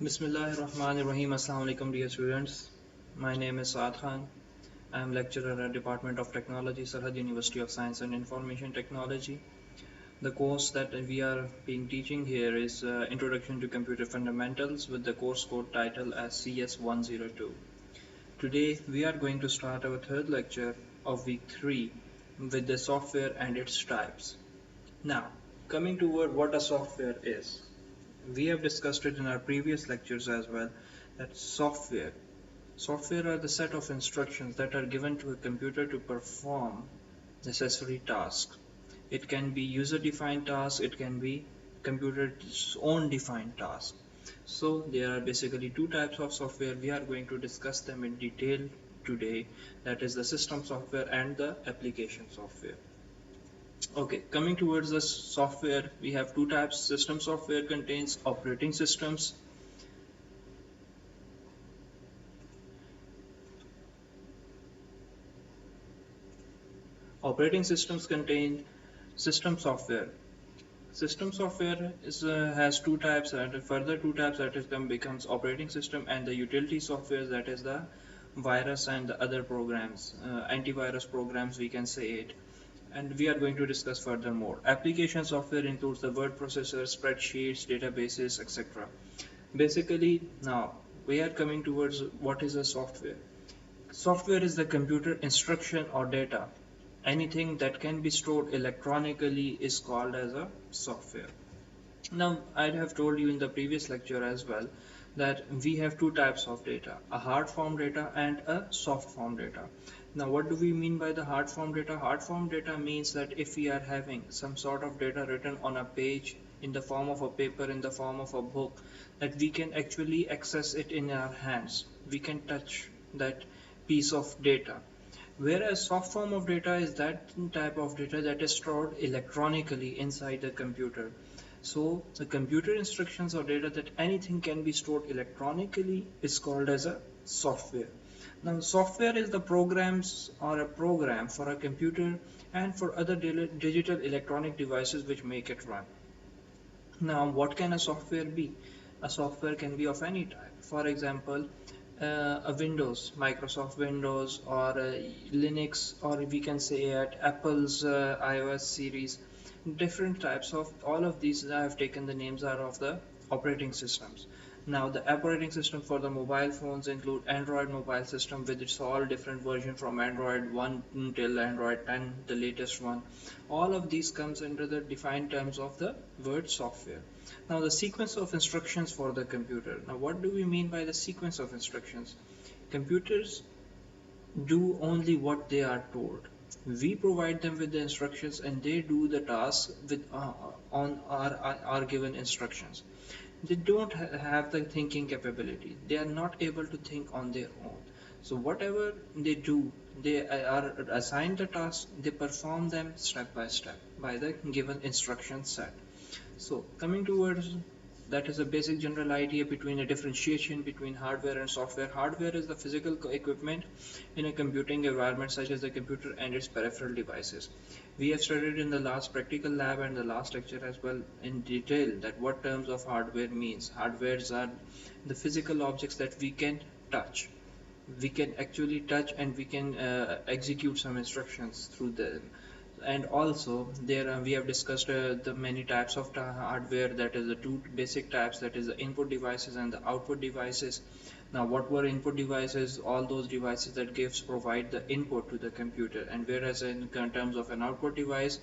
Bismillahirrahmanirrahim. Assalamu alaikum dear students. My name is Saad Khan. I am lecturer at Department of Technology, Sarhad University of Science and Information Technology. The course that we are being teaching here is Introduction to Computer Fundamentals with the course code title as CS102. Today we are going to start our third lecture of week 3 with the software and its types. Now, coming toward what a software is. We have discussed it in our previous lectures as well, that software are the set of instructions that are given to a computer to perform necessary tasks. It can be user defined tasks, it can be computer's own defined tasks. So there are basically two types of software. We are going to discuss them in detail today, that is the system software and the application software. Okay, coming towards the software, we have two types. System software contains operating systems. Operating systems contain system software. System software has two types, and further two types, that is becomes operating system and the utility software, that is the virus and the other programs, antivirus programs we can say it. And we are going to discuss furthermore. Application software includes the word processor, spreadsheets, databases, etc. Basically, now we are coming towards what is a software. Software is the computer instruction or data. Anything that can be stored electronically is called as a software. Now, I have told you in the previous lecture as well that we have two types of data, a hard form data and a soft form data. Now, what do we mean by the hard form data? Hard form data means that if we are having some sort of data written on a page in the form of a paper, in the form of a book, that we can actually access it in our hands. We can touch that piece of data. Whereas soft form of data is that type of data that is stored electronically inside the computer. So the computer instructions or data that anything can be stored electronically is called as a software. Now software is the programs or a program for a computer and for other digital electronic devices which make it run. Now what can a software be? A software can be of any type. For example, a Windows, Microsoft Windows, or Linux, or we can say at Apple's iOS series. Different types of all of these I have taken the names are of the operating systems. Now the operating system for the mobile phones include Android mobile system with its all different version from Android 1 till Android 10, the latest one. All of these comes under the defined terms of the word software. Now the sequence of instructions for the computer. Now what do we mean by the sequence of instructions? Computers do only what they are told. We provide them with the instructions and they do the task with on our given instructions. They don't have the thinking capability. They are not able to think on their own. So whatever they do, they are assigned the task, they perform them step by step by the given instruction set. So coming towards that is a basic general idea between a differentiation between hardware and software. Hardware is the physical equipment in a computing environment such as the computer and its peripheral devices. We have studied in the last practical lab and the last lecture as well in detail that what terms of hardware means. Hardwares are the physical objects that we can touch. We can actually touch and we can execute some instructions through them. And also there we have discussed the many types of hardware, that is the two basic types, that is the input devices and the output devices. Now what were input devices? All those devices that provide the input to the computer, and whereas in terms of an output device,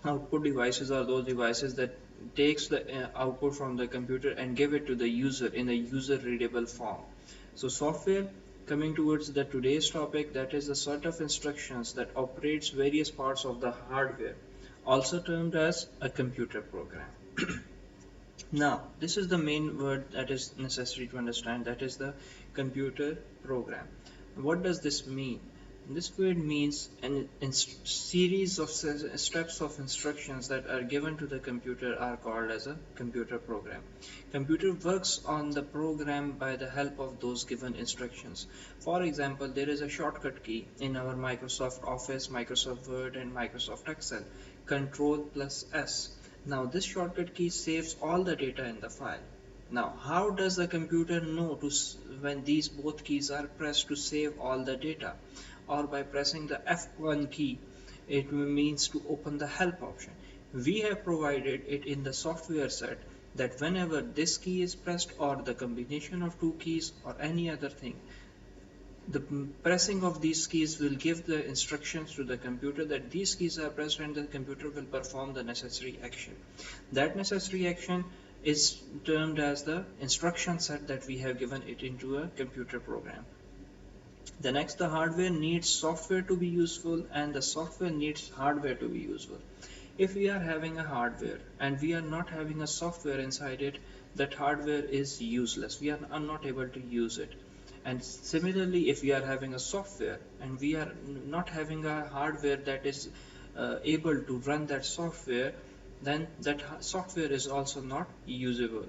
output devices are those devices that takes the output from the computer and give it to the user in a user readable form. So software, coming towards the today's topic, that is the set of instructions that operates various parts of the hardware, also termed as a computer program. Now this is the main word that is necessary to understand, that is the computer program. What does this mean? This word means a series of steps of instructions that are given to the computer are called as a computer program. Computer works on the program by the help of those given instructions. For example, there is a shortcut key in our Microsoft Office, Microsoft Word and Microsoft Excel, Control plus S. Now this shortcut key saves all the data in the file. Now, how does the computer know when these both keys are pressed to save all the data? Or by pressing the F1 key, it means to open the help option. We have provided it in the software set that whenever this key is pressed or the combination of two keys or any other thing, the pressing of these keys will give the instructions to the computer that these keys are pressed and the computer will perform the necessary action. That necessary action is termed as the instruction set that we have given it into a computer program. The next, the hardware needs software to be useful and the software needs hardware to be useful. If we are having a hardware and we are not having a software inside it, that hardware is useless. We are not able to use it. And similarly, if we are having a software and we are not having a hardware that is able to run that software, then that software is also not useful.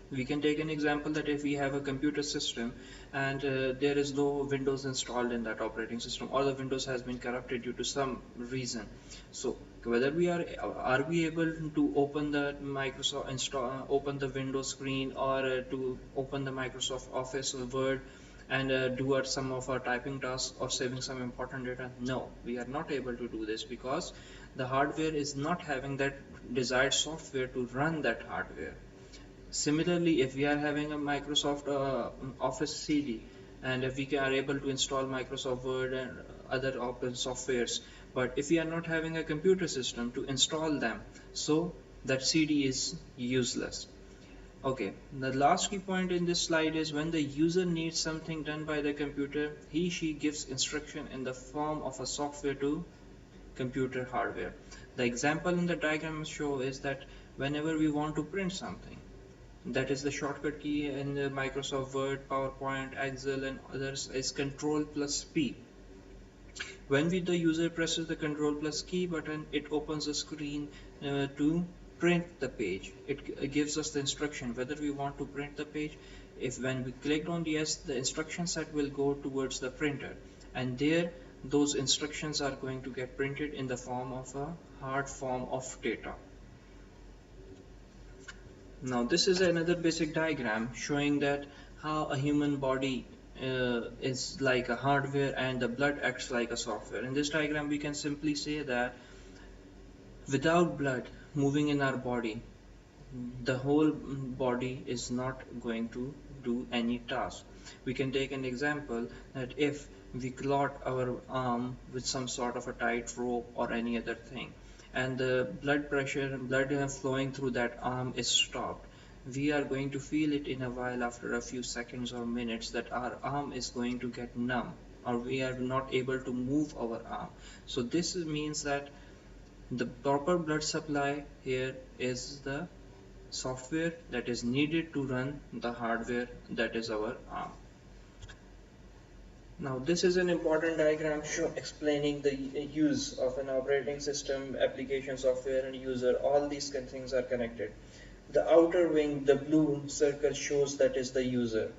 We can take an example that if we have a computer system and there is no Windows installed in that operating system, or the Windows has been corrupted due to some reason, so whether are we able to open the Microsoft open the Windows screen, or to open the Microsoft Office Word and do some of our typing tasks or saving some important data? No, we are not able to do this because the hardware is not having that desired software to run that hardware. Similarly, if we are having a Microsoft Office CD and if we are able to install Microsoft Word and other open softwares, but if we are not having a computer system to install them, so that CD is useless. Okay, the last key point in this slide is when the user needs something done by the computer, she gives instruction in the form of a software to computer hardware. The example in the diagram show is that whenever we want to print something, that is the shortcut key in the Microsoft Word, PowerPoint, Excel and others is Control plus P. When the user presses the Control plus key button, it opens the screen to print the page. It gives us the instruction whether we want to print the page. If when we clicked on yes, the instruction set will go towards the printer, and there those instructions are going to get printed in the form of a hard form of data. Now this is another basic diagram showing that how a human body is like a hardware and the blood acts like a software. In this diagram we can simply say that without blood moving in our body, the whole body is not going to do any task. We can take an example that if we clot our arm with some sort of a tight rope or any other thing, and the blood flowing through that arm is stopped, we are going to feel it in a while after a few seconds or minutes that our arm is going to get numb, or we are not able to move our arm. So this means that the proper blood supply here is the software that is needed to run the hardware that is our arm. Now this is an important diagram explaining the use of an operating system, application software and user. All these things are connected. The outer wing, the blue circle, shows that is the user.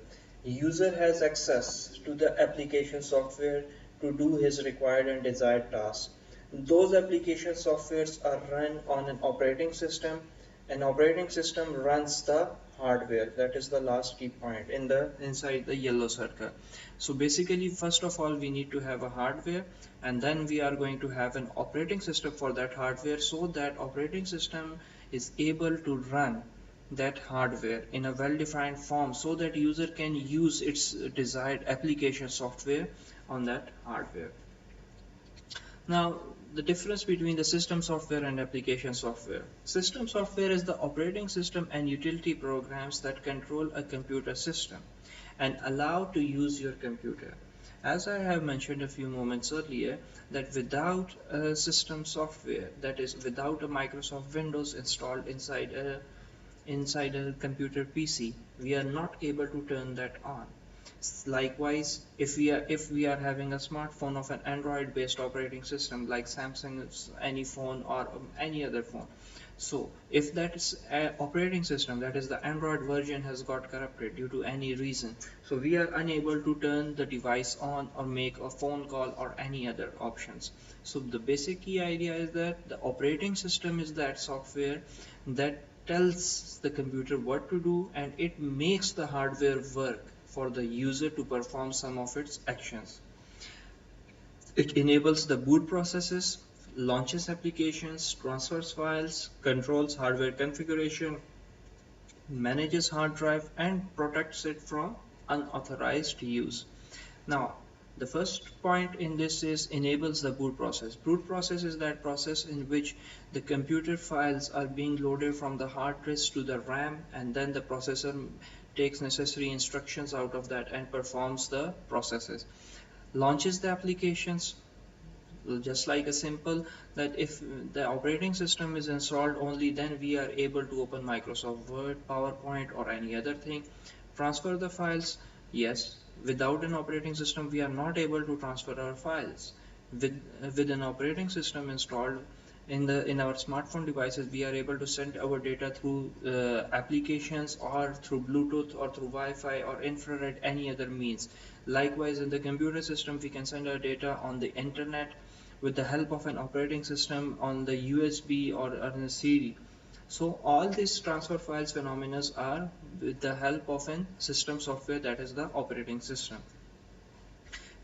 User has access to the application software to do his required and desired tasks. Those application softwares are run on an operating system. An operating system runs the hardware. That is the last key point inside the yellow circle. So basically, first of all, we need to have a hardware, and then we are going to have an operating system for that hardware, so that operating system is able to run that hardware in a well-defined form so that user can use its desired application software on that hardware. Now, the difference between the system software and application software. System software is the operating system and utility programs that control a computer system and allow to use your computer. As I have mentioned a few moments earlier, that without a system software, that is without a Microsoft Windows installed inside a computer PC, we are not able to turn that on. Likewise, if we are having a smartphone of an Android based operating system like Samsung's any phone or any other phone, so if that is operating system, that is the Android version, has got corrupted due to any reason, so we are unable to turn the device on or make a phone call or any other options. So the basic key idea is that the operating system is that software that tells the computer what to do, and it makes the hardware work for the user to perform some of its actions. It enables the boot processes, launches applications, transfers files, controls hardware configuration, manages hard drive, and protects it from unauthorized use. Now, the first point in this is enables the boot process. Boot process is that process in which the computer files are being loaded from the hard disk to the RAM, and then the processor takes necessary instructions out of that and performs the processes. Launches the applications, just like a simple that if the operating system is installed, only then we are able to open Microsoft Word, PowerPoint, or any other thing. Transfer the files, yes, without an operating system we are not able to transfer our files. With an operating system installed in our smartphone devices, we are able to send our data through applications, or through Bluetooth, or through Wi-Fi, or infrared, any other means. Likewise, in the computer system we can send our data on the internet with the help of an operating system on the USB or on a CD. So all these transfer files phenomena are with the help of an system software, that is the operating system.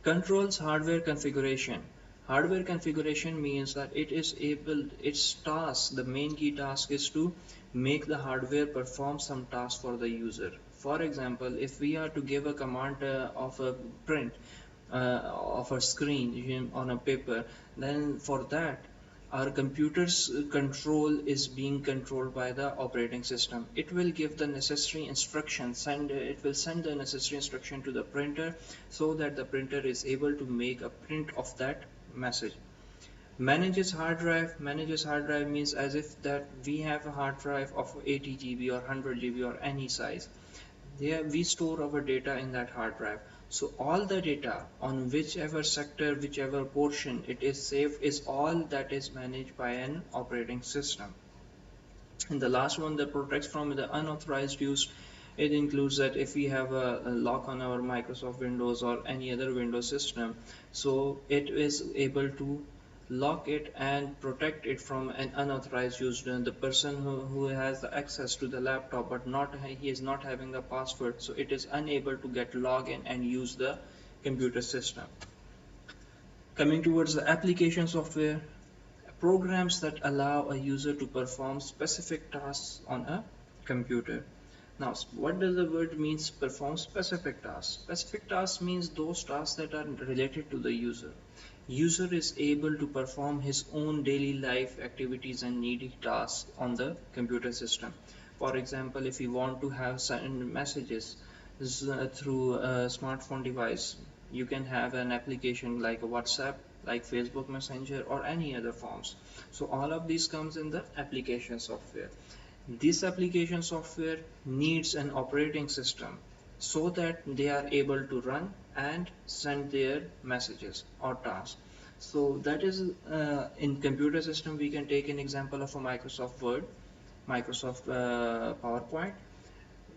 Controls hardware configuration. Hardware configuration means that its task, the main key task is to make the hardware perform some task for the user. For example, if we are to give a command of a print of a screen on a paper, then for that our computer's control is being controlled by the operating system. It will give the necessary instructions, and it will send the necessary instruction to the printer so that the printer is able to make a print of that message. Manages hard drive. Manages hard drive means as if that we have a hard drive of 80 GB or 100 GB or any size. There we store our data in that hard drive. So all the data on whichever sector, whichever portion it is saved, is all that is managed by an operating system. And the last one that protects from the unauthorized use, it includes that if we have a lock on our Microsoft Windows or any other Windows system, so it is able to lock it and protect it from an unauthorized use. The person who has the access to the laptop but he is not having the password, so it is unable to get login and use the computer system. Coming towards the application software, programs that allow a user to perform specific tasks on a computer. Now, what does the word means, perform specific tasks? Specific tasks means those tasks that are related to the user. User is able to perform his own daily life activities and needy tasks on the computer system. For example, if you want to have send messages through a smartphone device, you can have an application like WhatsApp, like Facebook Messenger, or any other forms. So all of these comes in the application software. This application software needs an operating system so that they are able to run and send their messages or tasks. So that is in computer system we can take an example of a Microsoft Word, Microsoft PowerPoint.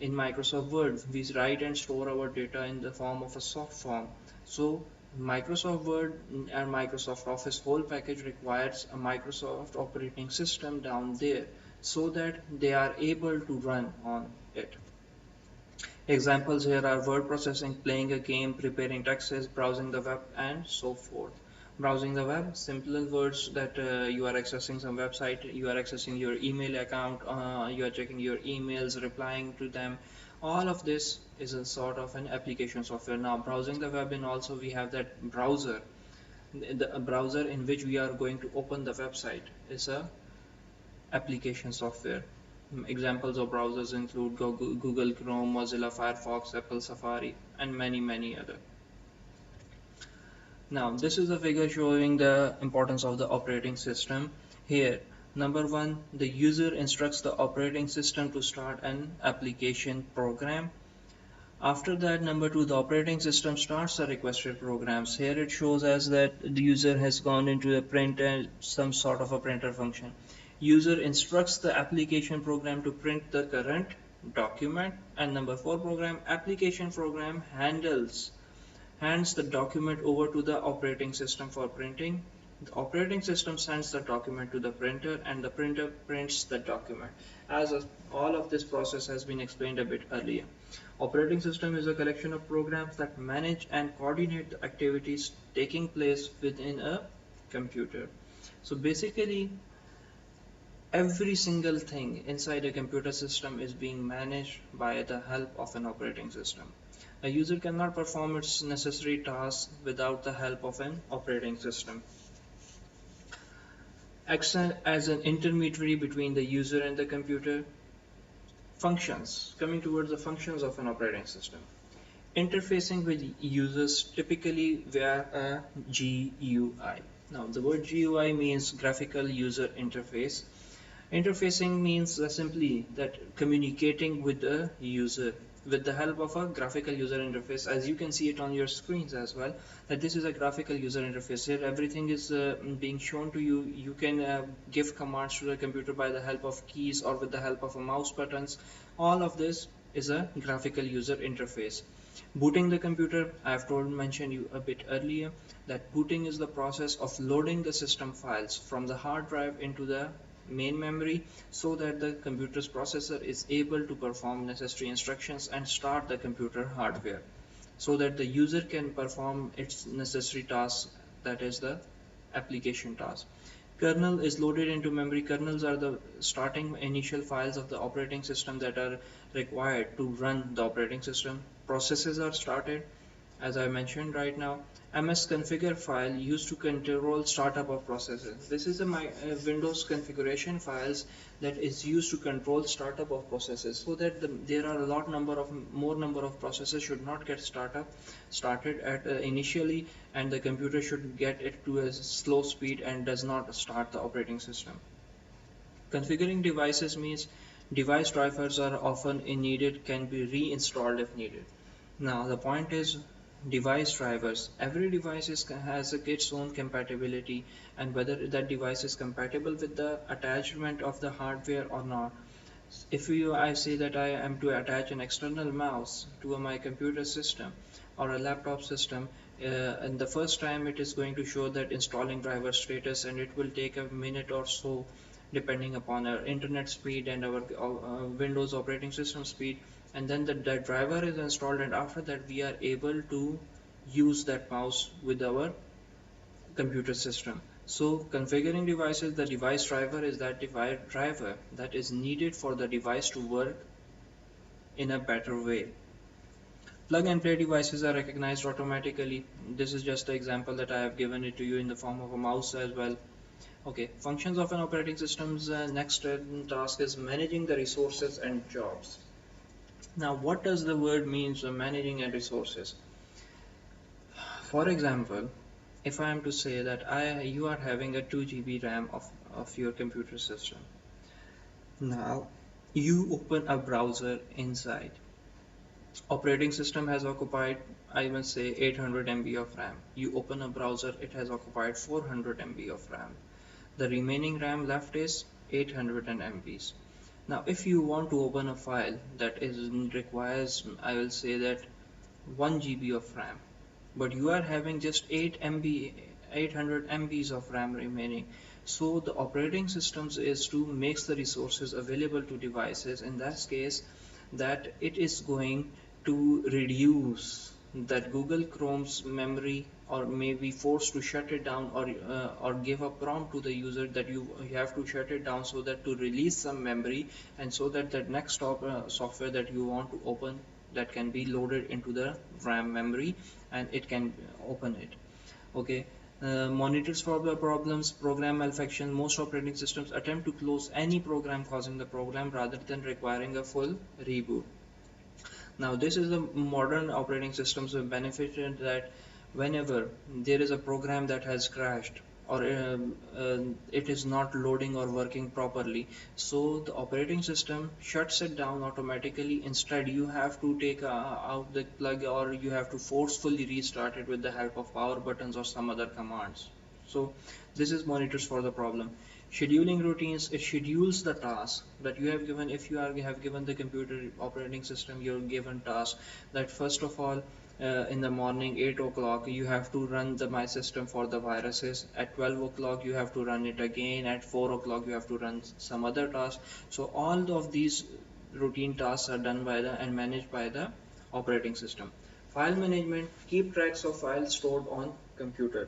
In Microsoft Word we write and store our data in the form of a soft form. So Microsoft Word and Microsoft Office whole package requires a Microsoft operating system down there so that they are able to run on it. Examples here are word processing, playing a game, preparing taxes, browsing the web, and so forth. Browsing the web, simple words that you are accessing some website, you are accessing your email account, you are checking your emails, replying to them. All of this is a sort of an application software. Now, browsing the web, and also we have that browser. The browser in which we are going to open the website is a application software. Examples of browsers include Google Chrome, Mozilla Firefox, Apple Safari, and many other. Now, this is a figure showing the importance of the operating system. Here, number one, the user instructs the operating system to start an application program. After that, number two, the operating system starts the requested programs. Here it shows us that the user has gone into a print and some sort of a printer function. User instructs the application program to print the current document. And number four program, application program hands the document over to the operating system for printing. The operating system sends the document to the printer and the printer prints the document. All of this process has been explained a bit earlier. Operating system is a collection of programs that manage and coordinate the activities taking place within a computer. So basically, every single thing inside a computer system is being managed by the help of an operating system. A user cannot perform its necessary tasks without the help of an operating system. Acts as an intermediary between the user and the computer. Functions. Coming towards the functions of an operating system. Interfacing with users typically via a GUI. Now, the word GUI means graphical user interface. Interfacing means simply that communicating with the user with the help of a graphical user interface. As you can see it on your screens as well, that this is a graphical user interface. Here everything is being shown to you. You can give commands to the computer by the help of keys or with the help of a mouse buttons. All of this is a graphical user interface. Booting the computer, I have mentioned you a bit earlier that booting is the process of loading the system files from the hard drive into the main memory so that the computer's processor is able to perform necessary instructions and start the computer hardware so that the user can perform its necessary tasks, that is the application task. Kernel is loaded into memory. Kernels are the starting initial files of the operating system that are required to run the operating system. Processes are started, as I mentioned right now. MS configure file used to control startup of processes. This is a Windows configuration files that is used to control startup of processes, so that there are a more number of processes should not get started at initially, and the computer should get it to a slow speed and does not start the operating system. Configuring devices means device drivers are often needed, can be reinstalled if needed. Now the point is device drivers. Every device has its own compatibility, and whether that device is compatible with the attachment of the hardware or not. If I say that I am to attach an external mouse to my computer system or a laptop system, and the first time it is going to show that installing driver status, and it will take a minute or so depending upon our internet speed and our Windows operating system speed, and then the driver is installed, and after that we are able to use that mouse with our computer system. So configuring devices, the device driver is that device driver that is needed for the device to work in a better way. Plug and play devices are recognized automatically. This is just the example that I have given it to you in the form of a mouse as well. Okay, functions of an operating system's next task is managing the resources and jobs. Now, what does the word means managing and resources? For example, if I am to say that you are having a 2 GB RAM of your computer system. Now, you open a browser inside. Operating system has occupied, I must say, 800 MB of RAM. You open a browser, it has occupied 400 MB of RAM. The remaining RAM left is 800 MBs. Now, if you want to open a file that requires, I will say that 1 GB of RAM, but you are having just 800 MBs of RAM remaining. So the operating systems is to make the resources available to devices. In that case, that it is going to reduce that Google Chrome's memory, or may be forced to shut it down, or give a prompt to the user that you have to shut it down so that to release some memory, and so that that next software that you want to open, that can be loaded into the RAM memory and it can open it. Okay. Monitors for the problems, program malfunction. Most operating systems attempt to close any program causing the problem rather than requiring a full reboot. Now, this is the modern operating systems have benefited that whenever there is a program that has crashed, or it is not loading or working properly, so the operating system shuts it down automatically. Instead, you have to take out the plug, or you have to forcefully restart it with the help of power buttons or some other commands. So this is monitors for the problem. Scheduling routines, it schedules the task that you have given. If you have given the computer operating system your given task, that first of all, in the morning 8 o'clock you have to run the my system for the viruses. At 12 o'clock you have to run it again. At 4 o'clock you have to run some other task. So all of these routine tasks are done by the and managed by the operating system. File management, keep tracks of files stored on computer.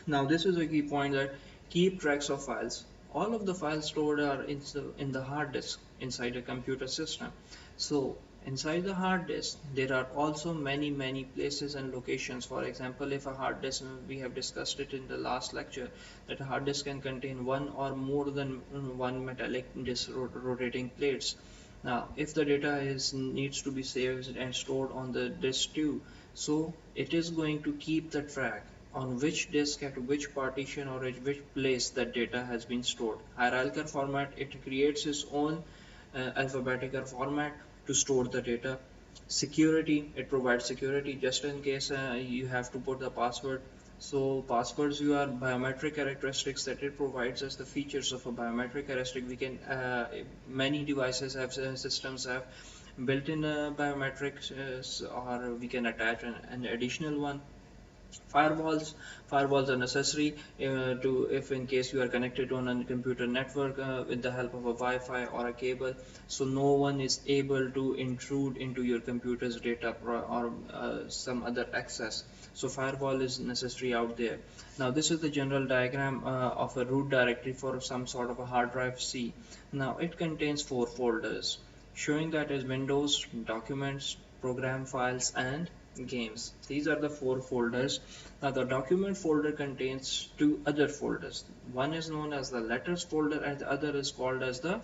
Now this is a key point, that keep tracks of files. All of the files stored are in the hard disk inside a computer system. So inside the hard disk there are also many places and locations. For example, if a hard disk, we have discussed it in the last lecture, that a hard disk can contain one or more than one metallic disk rotating plates. Now if the data needs to be saved and stored on the disk too, so it is going to keep the track on which disk at which partition or at which place that data has been stored. Hierarchical format, it creates its own alphabetical format to store the data. Security, it provides security just in case you have to put the password. So passwords, you are biometric characteristics that it provides us the features of a biometric characteristic. We can many devices have systems have built-in biometrics, or we can attach an additional one. Firewalls are necessary to, if in case you are connected on a computer network with the help of a Wi-Fi or a cable, so no one is able to intrude into your computer's data or some other access. So firewall is necessary out there. Now this is the general diagram of a root directory for some sort of a hard drive C. Now it contains 4 folders, showing that as Windows, documents, program files, and games. These are the 4 folders. Now the document folder contains 2 other folders. One is known as the letters folder and the other is called as the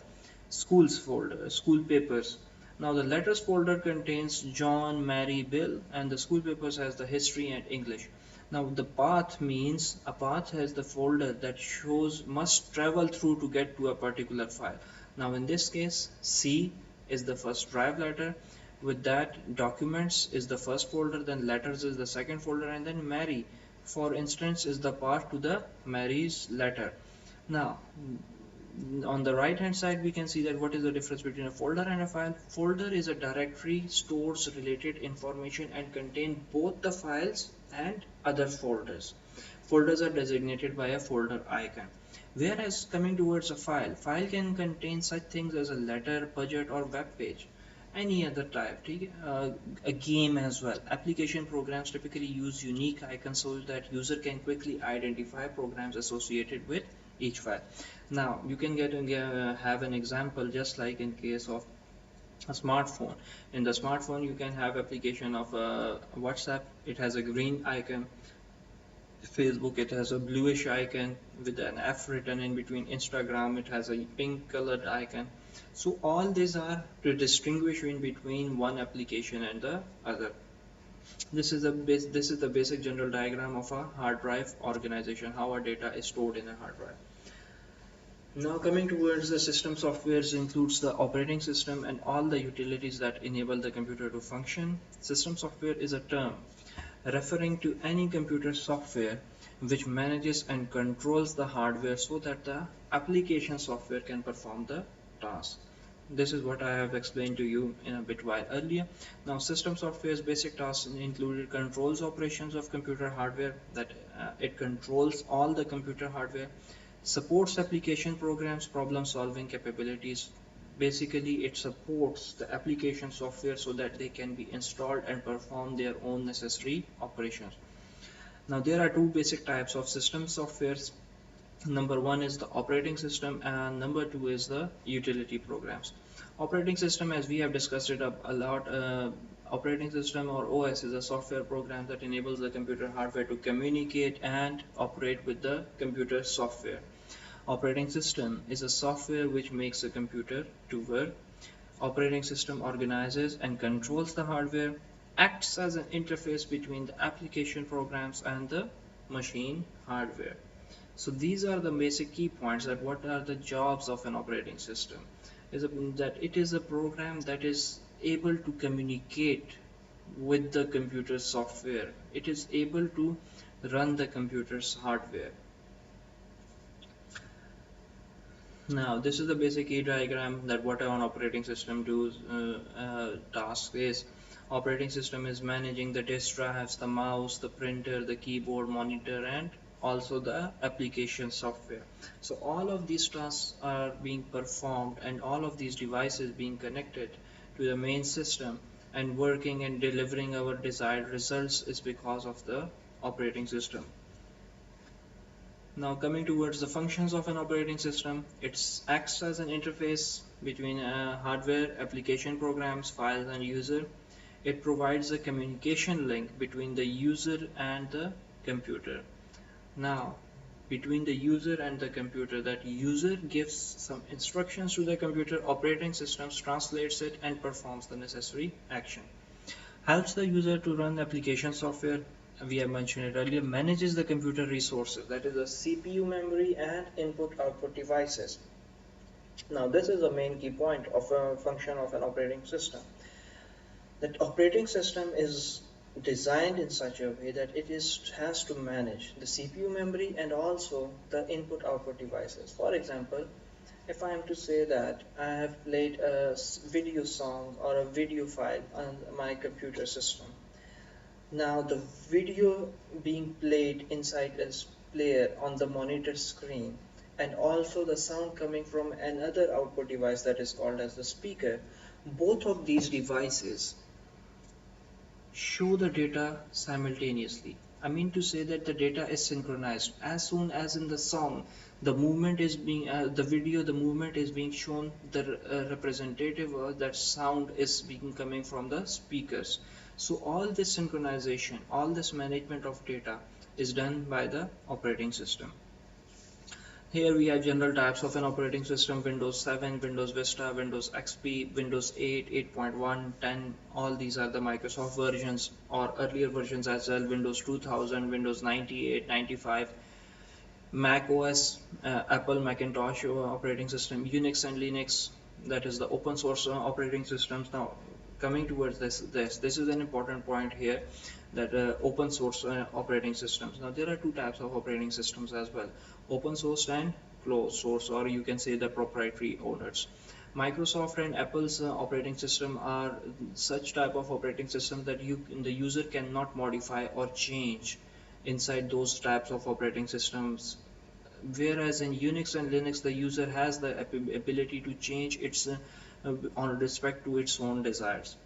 schools folder, school papers. Now the letters folder contains John, Mary, Bill, and the school papers has the history and English. Now the path means a path has the folder that shows must travel through to get to a particular file. Now in this case, C is the first drive letter. With that, documents is the first folder, then letters is the second folder, and then Mary, for instance, is the path to the Mary's letter. Now on the right hand side we can see that what is the difference between a folder and a file. Folder is a directory, stores related information and contain both the files and other folders. Folders are designated by a folder icon. Whereas coming towards a file can contain such things as a letter, budget, or web page. Any other type, a game as well. Application programs typically use unique icons so that user can quickly identify programs associated with each file. Now you can have an example, just like in case of a smartphone. In the smartphone you can have application of WhatsApp, it has a green icon. Facebook, it has a bluish icon with an F written in between. Instagram, it has a pink colored icon. So all these are to distinguish in between one application and the other. This is the basic general diagram of a hard drive organization, how our data is stored in a hard drive. Now coming towards the system softwares includes the operating system and all the utilities that enable the computer to function. System software is a term referring to any computer software which manages and controls the hardware so that the application software can perform the task. This is what I have explained to you in a bit while earlier. Now system software's basic tasks included controls operations of computer hardware, that it controls all the computer hardware, supports application programs, problem solving capabilities. Basically it supports the application software so that they can be installed and perform their own necessary operations. Now there are 2 basic types of system softwares. Number 1 is the operating system and number 2 is the utility programs. Operating system, as we have discussed it a lot, operating system or OS is a software program that enables the computer hardware to communicate and operate with the computer software. Operating system is a software which makes a computer to work. Operating system organizes and controls the hardware, acts as an interface between the application programs and the machine hardware. So these are the basic key points, that what are the jobs of an operating system. Is that it is a program that is able to communicate with the computer software. It is able to run the computer's hardware. Now, this is the basic key diagram, that what an operating system does. Task is, operating system is managing the disk drives, the mouse, the printer, the keyboard, monitor, and also the application software. So all of these tasks are being performed, and all of these devices being connected to the main system and working and delivering our desired results is because of the operating system. Now, coming towards the functions of an operating system, it acts as an interface between hardware, application programs, files, and user. It provides a communication link between the user and the computer. Now, between the user and the computer, that user gives some instructions to the computer, operating systems translates it and performs the necessary action. Helps the user to run application software, we have mentioned it earlier, manages the computer resources, that is the CPU, memory, and input-output devices. Now, this is the main key point of a function of an operating system. That operating system is designed in such a way that it has to manage the CPU, memory, and also the input-output devices. For example, if I am to say that I have played a video song or a video file on my computer system, now the video being played inside a player on the monitor screen, and also the sound coming from another output device that is called as the speaker, both of these devices show the data simultaneously. I mean to say that the data is synchronized. As soon as in the song, the movement is being, the video, the movement is being shown, the representative that sound is being coming from the speakers. So all this synchronization, all this management of data is done by the operating system. Here we have general types of an operating system: Windows 7, Windows Vista, Windows XP, Windows 8, 8.1, 10. All these are the Microsoft versions or earlier versions as well: Windows 2000, Windows 98, 95, Mac OS, Apple Macintosh operating system, Unix and Linux, that is the open source operating systems. Now, coming towards this is an important point here, that open source operating systems. Now, there are two types of operating systems as well: open source and closed source, or you can say the proprietary owners. Microsoft and Apple's operating system are such type of operating system that the user cannot modify or change inside those types of operating systems, whereas in Unix and Linux the user has the ability to change its on respect to its own desires.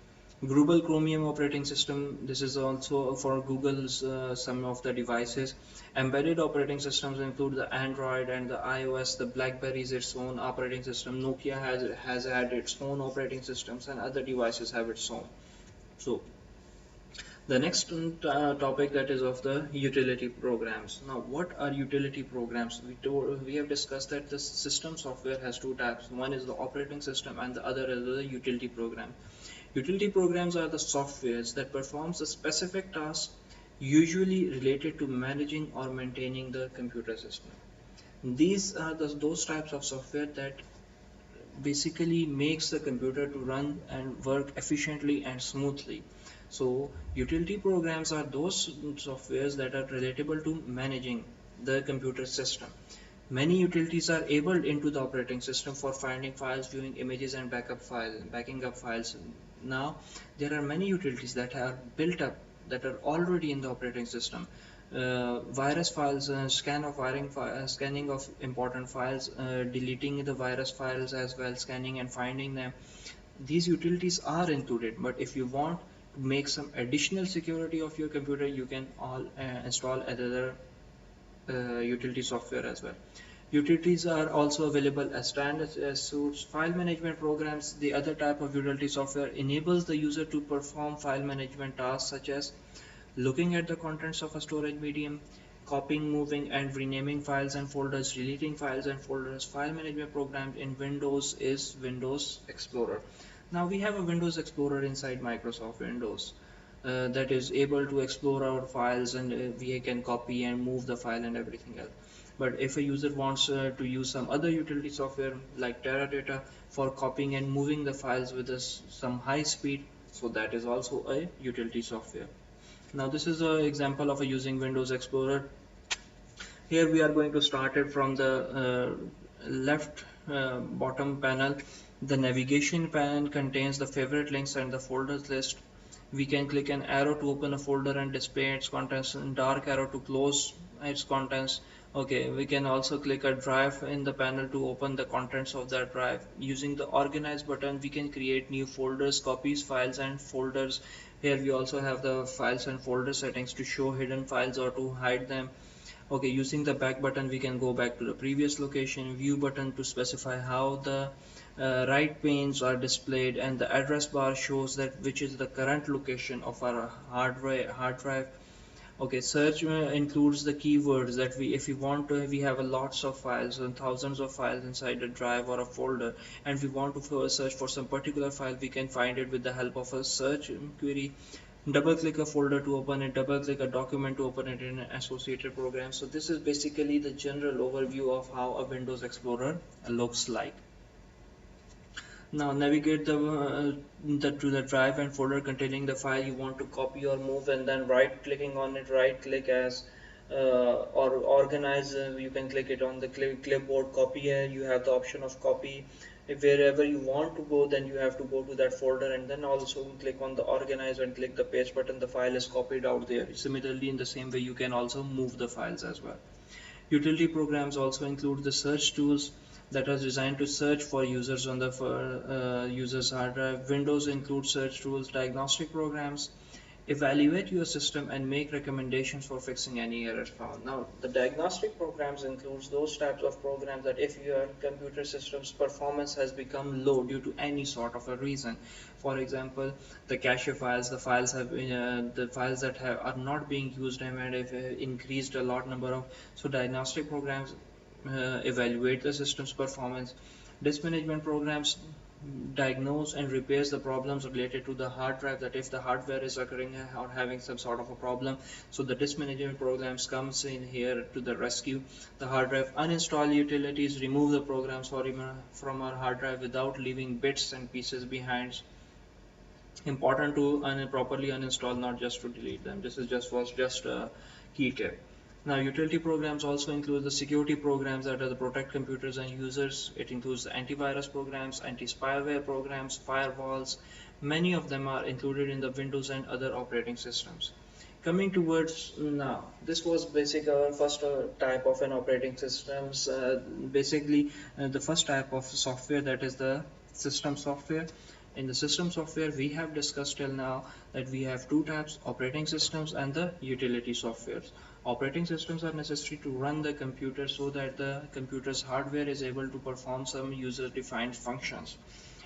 Google Chromium operating system, this is also for Google's some of the devices. Embedded operating systems include the Android and the iOS. The BlackBerry is its own operating system. Nokia has had its own operating systems, and other devices have its own. So the next topic, that is of the utility programs. Now, what are utility programs? We have discussed that the system software has two types. One is the operating system and the other is the utility program. Utility programs are the softwares that performs a specific task, usually related to managing or maintaining the computer system. These are those types of software that basically makes the computer to run and work efficiently and smoothly. So utility programs are those softwares that are relatable to managing the computer system. Many utilities are enabled into the operating system for finding files, viewing images, and backing up files. Now, there are many utilities that are built up that are already in the operating system. Virus files, scanning of important files, deleting the virus files as well, scanning and finding them. These utilities are included, but if you want to make some additional security of your computer, you can install other utility software as well. Utilities are also available as standard suites. File management programs, the other type of utility software, enables the user to perform file management tasks such as looking at the contents of a storage medium, copying, moving, and renaming files and folders, deleting files and folders. File management program in Windows is Windows Explorer. Now we have a Windows Explorer inside Microsoft Windows that is able to explore our files, and we can copy and move the file and everything else. But if a user wants to use some other utility software like Teradata for copying and moving the files with some high speed, so that is also a utility software. Now this is an example of using Windows Explorer. Here we are going to start it from the left bottom panel. The navigation panel contains the favorite links and the folders list. We can click an arrow to open a folder and display its contents, and dark arrow to close its contents. Okay, we can also click a drive in the panel to open the contents of that drive. Using the organize button, we can create new folders, copies, files and folders. Here we also have the files and folder settings to show hidden files or to hide them. Okay, using the back button we can go back to the previous location, view button to specify how the right panes are displayed, and the address bar shows that which is the current location of our hard drive. Okay, search includes the keywords that if we want to, we have a lots of files and thousands of files inside a drive or a folder, and we want to search for some particular file, we can find it with the help of a search query. Double click a folder to open it, double click a document to open it in an associated program. So this is basically the general overview of how a Windows Explorer looks like. Now navigate to the drive and folder containing the file you want to copy or move, and then right clicking on it, right click as or organize. You can click it on the clipboard. Copy, here you have the option of copy. If wherever you want to go, then you have to go to that folder and then also click on the organize and click the paste button. The file is copied out there. Similarly, in the same way, you can also move the files as well. Utility programs also include the search tools that are designed to search for users on the user's hard drive. Windows includes search tools, diagnostic programs, evaluate your system and make recommendations for fixing any errors found. Now, the diagnostic programs includes those types of programs that if your computer system's performance has become low due to any sort of a reason, for example, the cache files, the files have the files that are not being used and have increased a lot number of, so diagnostic programs evaluate the system's performance. Disk management programs diagnose and repairs the problems related to the hard drive, that if the hardware is occurring or having some sort of a problem, so the disk management programs comes in here to the rescue. The hard drive uninstall utilities, remove the programs from our hard drive without leaving bits and pieces behind. Important to properly uninstall, not just to delete them. This is just a key tip. Now, utility programs also include the security programs that are the protect computers and users. It includes the antivirus programs, anti-spyware programs, firewalls. Many of them are included in the Windows and other operating systems. Coming towards now, this was basically our first type of an operating systems. Basically, the first type of software, that is the system software. In the system software, we have discussed till now that we have two types: operating systems and the utility softwares. Operating systems are necessary to run the computer so that the computer's hardware is able to perform some user-defined functions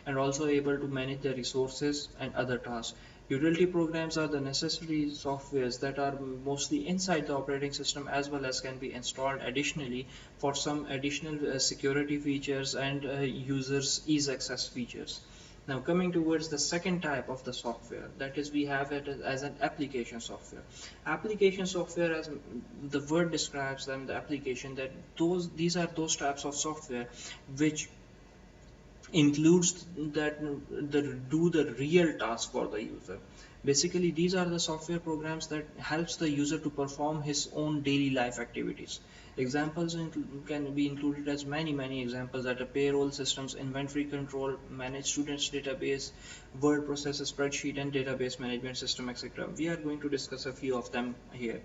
and also able to manage the resources and other tasks. Utility programs are the necessary softwares that are mostly inside the operating system, as well as can be installed additionally for some additional security features and users ease access features. Now, coming towards the second type of the software, that is, we have it as an application software. Application software, as the word describes them, the application, that these are those types of software which includes that do the real task for the user. Basically, these are the software programs that helps the user to perform his own daily life activities. Examples can be included as many examples, that are payroll systems, inventory control, manage students database, word processor, spreadsheet and database management system, etc. We are going to discuss a few of them here.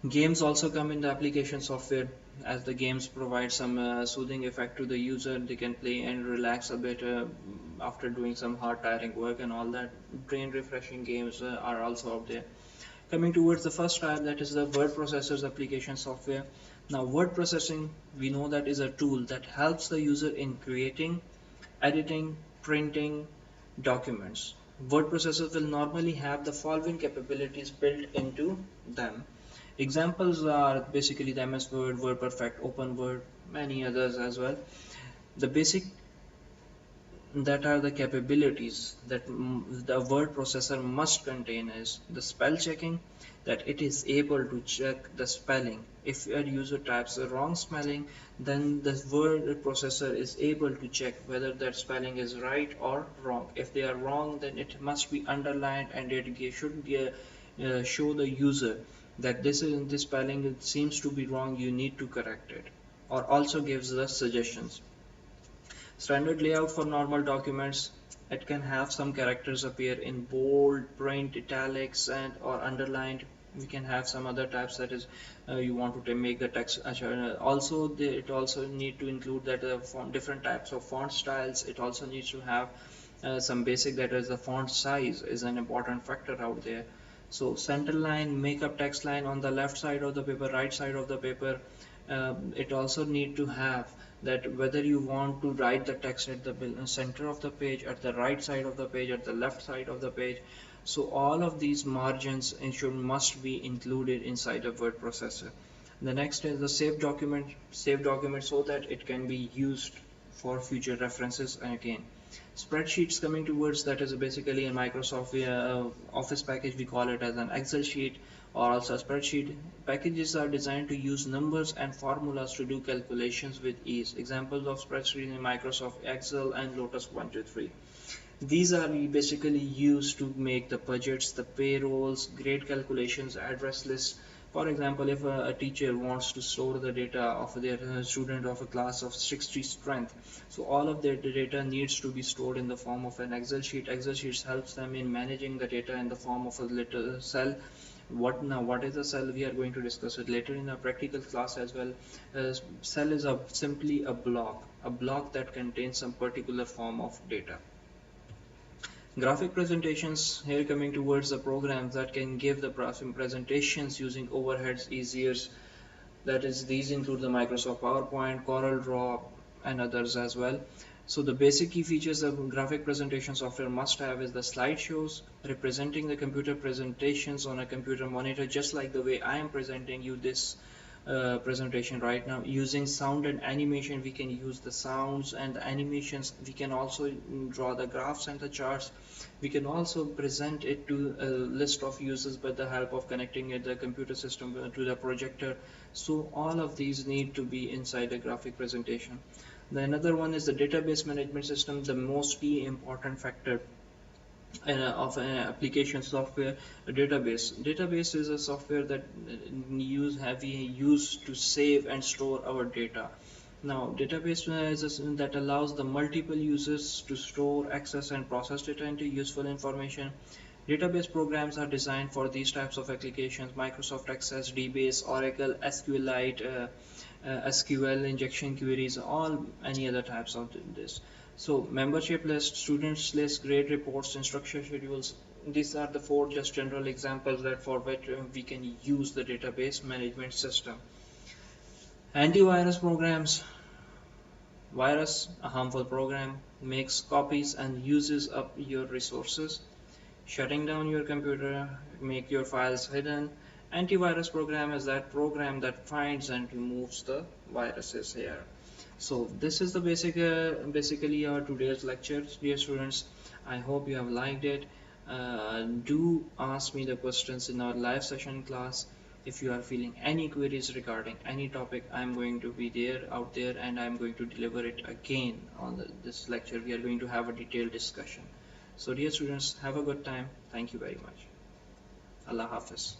Games also come in the application software, as the games provide some soothing effect to the user. They can play and relax a bit after doing some hard tiring work and all that. Brain refreshing games are also out there. Coming towards the first type, that is the word processors application software. Now, word processing, we know that is a tool that helps the user in creating, editing, printing documents. Word processors will normally have the following capabilities built into them. Examples are basically the MS Word, WordPerfect, OpenWord, many others as well. The basic that are the capabilities that the word processor must contain is the spell checking, that it is able to check the spelling. If a user types the wrong spelling, then the word processor is able to check whether that spelling is right or wrong. If they are wrong, then it must be underlined and it should show the user that this spelling, it seems to be wrong, you need to correct it, or also gives the suggestions. Standard layout for normal documents, it can have some characters appear in bold, print, italics, and or underlined. We can have some other types, that is you want to make the text also it also need to include that different types of font styles. It also needs to have some basic, that is the font size is an important factor out there. So center line, make up text line on the left side of the paper, right side of the paper. It also need to have that whether you want to write the text at the center of the page, at the right side of the page, at the left side of the page. So all of these margins must be included inside a word processor. The next is the save document so that it can be used for future references. And again, spreadsheets coming towards, that is basically in Microsoft Office package, we call it as an Excel sheet or also a spreadsheet. Packages are designed to use numbers and formulas to do calculations with ease. Examples of spreadsheets in Microsoft Excel and Lotus 123. These are basically used to make the budgets, the payrolls, grade calculations, address lists. For example, if a teacher wants to store the data of their student of a class of 60 strength, so all of their data needs to be stored in the form of an Excel sheet. Excel sheets helps them in managing the data in the form of a little cell. What is a cell? We are going to discuss it later in a practical class as well. Cell is simply a block that contains some particular form of data. Graphic presentations, here coming towards the programs that can give the presentations using overheads easier. That is, these include the Microsoft PowerPoint, Corel Draw, and others as well. So the basic key features of graphic presentation software must have is the slideshows, representing the computer presentations on a computer monitor, just like the way I am presenting you this presentation right now. Using sound and animation, we can use the sounds and the animations. We can also draw the graphs and the charts. We can also present it to a list of users by the help of connecting the computer system to the projector. So all of these need to be inside a graphic presentation. The another one is the database management system, the most key important factor of an application software. A database is a software that we use to save and store our data. Now database is that allows the multiple users to store, access, and process data into useful information. Database programs are designed for these types of applications: Microsoft Access, DBase, Oracle, SQLite, SQL injection queries, all any other types of this. So membership list, students list, grade reports, instruction schedules. These are the four just general examples that for which we can use the database management system. Antivirus programs. Virus, a harmful program, makes copies and uses up your resources. Shutting down your computer, make your files hidden. Antivirus program is that program that finds and removes the viruses here. So this is the basically our today's lecture, dear students. I hope you have liked it. Do ask me the questions in our live session class. If you are feeling any queries regarding any topic, I'm going to be out there, and I'm going to deliver it again on this lecture. We are going to have a detailed discussion. So dear students, have a good time. Thank you very much. Allah Hafiz.